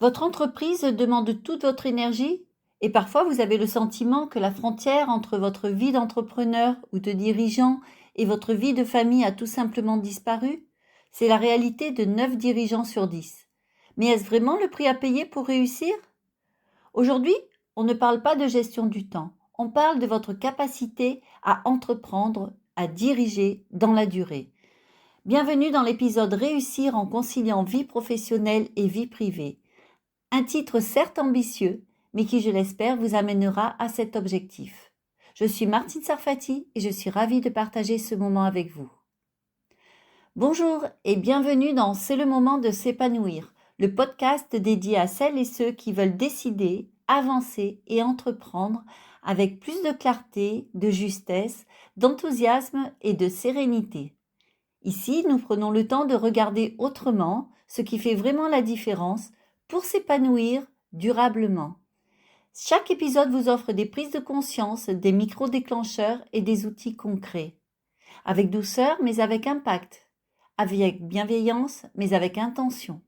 Votre entreprise demande toute votre énergie et parfois vous avez le sentiment que la frontière entre votre vie d'entrepreneur ou de dirigeant et votre vie de famille a tout simplement disparu. C'est la réalité de 9 dirigeants sur 10. Mais est-ce vraiment le prix à payer pour réussir? Aujourd'hui, on ne parle pas de gestion du temps, on parle de votre capacité à entreprendre, à diriger dans la durée. Bienvenue dans l'épisode Réussir en conciliant vie professionnelle et vie privée. Un titre certes ambitieux, mais qui, je l'espère, vous amènera à cet objectif. Je suis Martine Sarfati et je suis ravie de partager ce moment avec vous. Bonjour et bienvenue dans C'est le moment de s'épanouir, le podcast dédié à celles et ceux qui veulent décider, avancer et entreprendre avec plus de clarté, de justesse, d'enthousiasme et de sérénité. Ici, nous prenons le temps de regarder autrement ce qui fait vraiment la différence pour s'épanouir durablement. Chaque épisode vous offre des prises de conscience, des micro-déclencheurs et des outils concrets. Avec douceur, mais avec impact. Avec bienveillance, mais avec intention.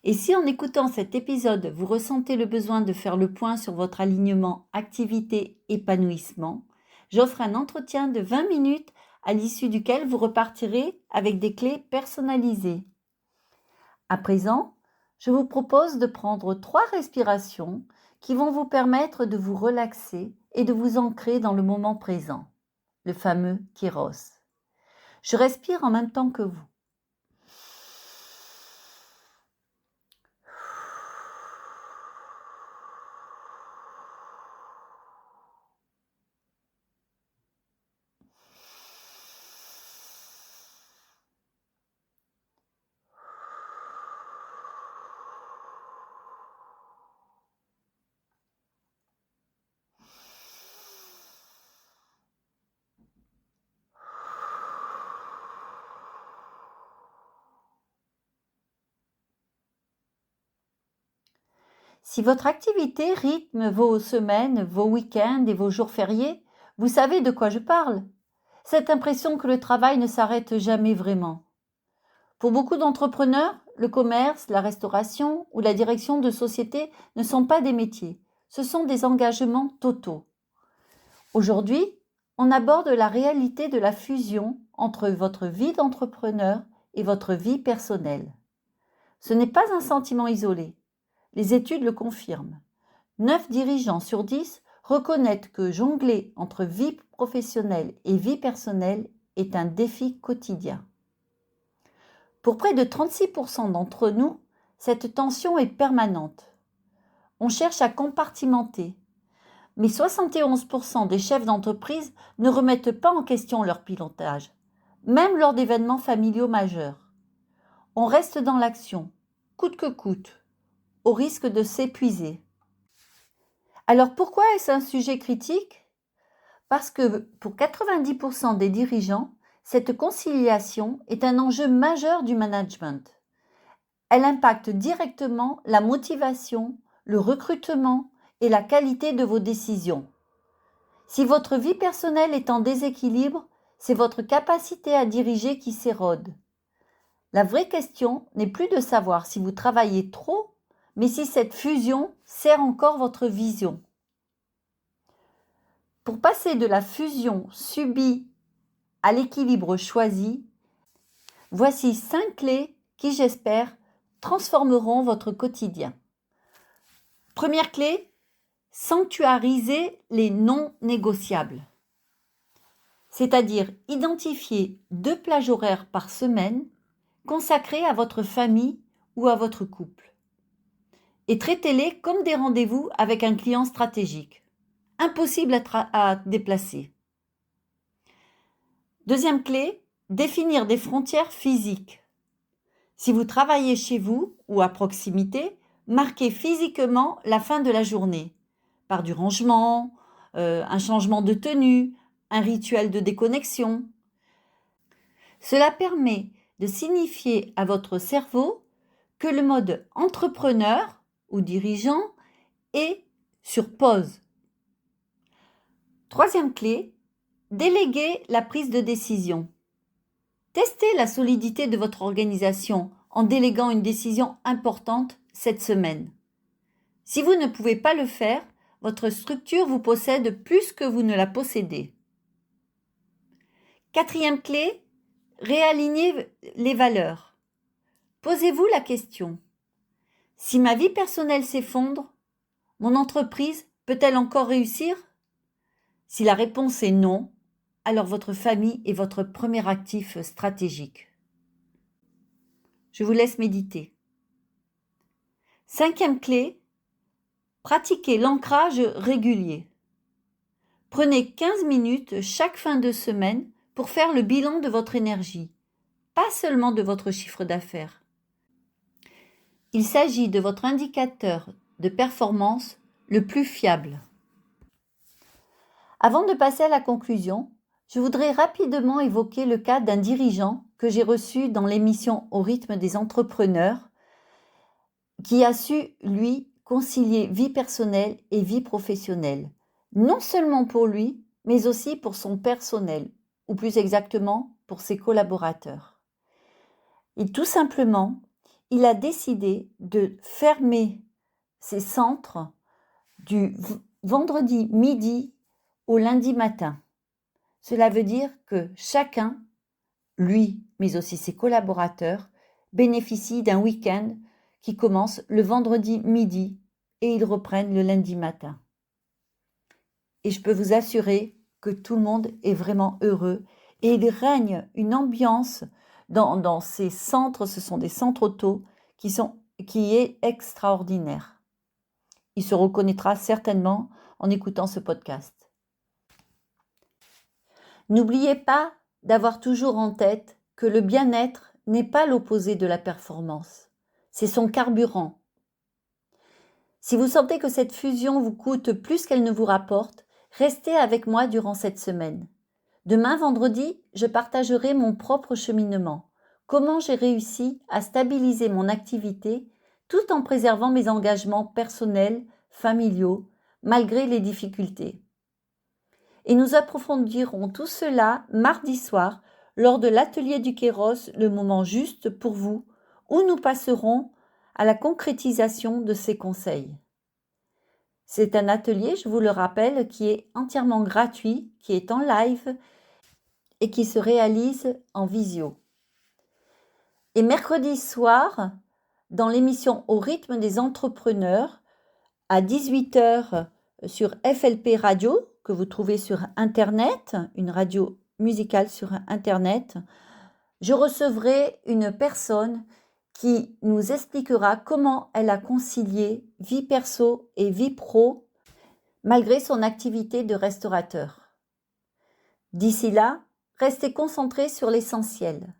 Et si en écoutant cet épisode, vous ressentez le besoin de faire le point sur votre alignement activité-épanouissement, j'offre un entretien de 20 minutes à l'issue duquel vous repartirez avec des clés personnalisées. À présent, je vous propose de prendre 3 respirations qui vont vous permettre de vous relaxer et de vous ancrer dans le moment présent, le fameux Kairos. Je respire en même temps que vous. Si votre activité rythme vos semaines, vos week-ends et vos jours fériés, vous savez de quoi je parle. Cette impression que le travail ne s'arrête jamais vraiment. Pour beaucoup d'entrepreneurs, le commerce, la restauration ou la direction de société ne sont pas des métiers, ce sont des engagements totaux. Aujourd'hui, on aborde la réalité de la fusion entre votre vie d'entrepreneur et votre vie personnelle. Ce n'est pas un sentiment isolé. Les études le confirment. 9 dirigeants sur 10 reconnaissent que jongler entre vie professionnelle et vie personnelle est un défi quotidien. Pour près de 36% d'entre nous, cette tension est permanente. On cherche à compartimenter, mais 71% des chefs d'entreprise ne remettent pas en question leur pilotage, même lors d'événements familiaux majeurs. On reste dans l'action, coûte que coûte, au risque de s'épuiser. Alors pourquoi est-ce un sujet critique? Parce que pour 90% des dirigeants, cette conciliation est un enjeu majeur du management. Elle impacte directement la motivation, le recrutement et la qualité de vos décisions. Si votre vie personnelle est en déséquilibre, c'est votre capacité à diriger qui s'érode. La vraie question n'est plus de savoir si vous travaillez trop, mais si cette fusion sert encore votre vision. Pour passer de la fusion subie à l'équilibre choisi, voici 5 clés qui, j'espère, transformeront votre quotidien. Première clé, sanctuariser les non négociables. C'est-à-dire identifier 2 plages horaires par semaine consacrées à votre famille ou à votre couple. Et traitez-les comme des rendez-vous avec un client stratégique. Impossible à déplacer. Deuxième clé, définir des frontières physiques. Si vous travaillez chez vous ou à proximité, marquez physiquement la fin de la journée par du rangement, un changement de tenue, un rituel de déconnexion. Cela permet de signifier à votre cerveau que le mode entrepreneur ou dirigeant est sur pause. Troisième clé, déléguer la prise de décision. Testez la solidité de votre organisation en déléguant une décision importante cette semaine. Si vous ne pouvez pas le faire, votre structure vous possède plus que vous ne la possédez. Quatrième clé, réalignez les valeurs. Posez-vous la question. Si ma vie personnelle s'effondre, mon entreprise peut-elle encore réussir? Si la réponse est non, alors votre famille est votre premier actif stratégique. Je vous laisse méditer. Cinquième clé, pratiquez l'ancrage régulier. Prenez 15 minutes chaque fin de semaine pour faire le bilan de votre énergie, pas seulement de votre chiffre d'affaires. Il s'agit de votre indicateur de performance le plus fiable. Avant de passer à la conclusion, je voudrais rapidement évoquer le cas d'un dirigeant que j'ai reçu dans l'émission Au rythme des entrepreneurs, qui a su, lui, concilier vie personnelle et vie professionnelle, non seulement pour lui, mais aussi pour son personnel, ou plus exactement pour ses collaborateurs. Et tout simplement, il a décidé de fermer ses centres du vendredi midi au lundi matin. Cela veut dire que chacun, lui, mais aussi ses collaborateurs, bénéficient d'un week-end qui commence le vendredi midi et ils reprennent le lundi matin. Et je peux vous assurer que tout le monde est vraiment heureux et il règne une ambiance dans ces centres, ce sont des centres auto qui est extraordinaire. Il se reconnaîtra certainement en écoutant ce podcast. N'oubliez pas d'avoir toujours en tête que le bien-être n'est pas l'opposé de la performance, c'est son carburant. Si vous sentez que cette fusion vous coûte plus qu'elle ne vous rapporte, restez avec moi durant cette semaine. Demain, vendredi, je partagerai mon propre cheminement, comment j'ai réussi à stabiliser mon activité tout en préservant mes engagements personnels, familiaux, malgré les difficultés. Et nous approfondirons tout cela mardi soir lors de l'atelier du Kairos, le moment juste pour vous, où nous passerons à la concrétisation de ces conseils. C'est un atelier, je vous le rappelle, qui est entièrement gratuit, qui est en live et qui se réalise en visio. Et mercredi soir, dans l'émission Au rythme des entrepreneurs, à 18h sur FLP Radio, que vous trouvez sur Internet, une radio musicale sur Internet, je recevrai une personne qui nous expliquera comment elle a concilié vie perso et vie pro malgré son activité de restaurateur. D'ici là, restez concentrés sur l'essentiel.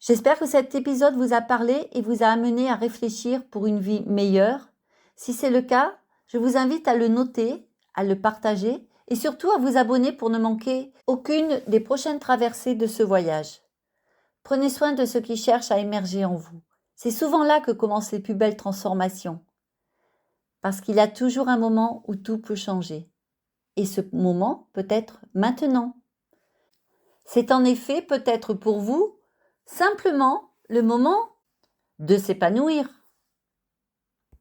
J'espère que cet épisode vous a parlé et vous a amené à réfléchir pour une vie meilleure. Si c'est le cas, je vous invite à le noter, à le partager et surtout à vous abonner pour ne manquer aucune des prochaines traversées de ce voyage. Prenez soin de ceux qui cherchent à émerger en vous. C'est souvent là que commencent les plus belles transformations. Parce qu'il y a toujours un moment où tout peut changer. Et ce moment peut être maintenant. C'est en effet peut-être pour vous simplement le moment de s'épanouir.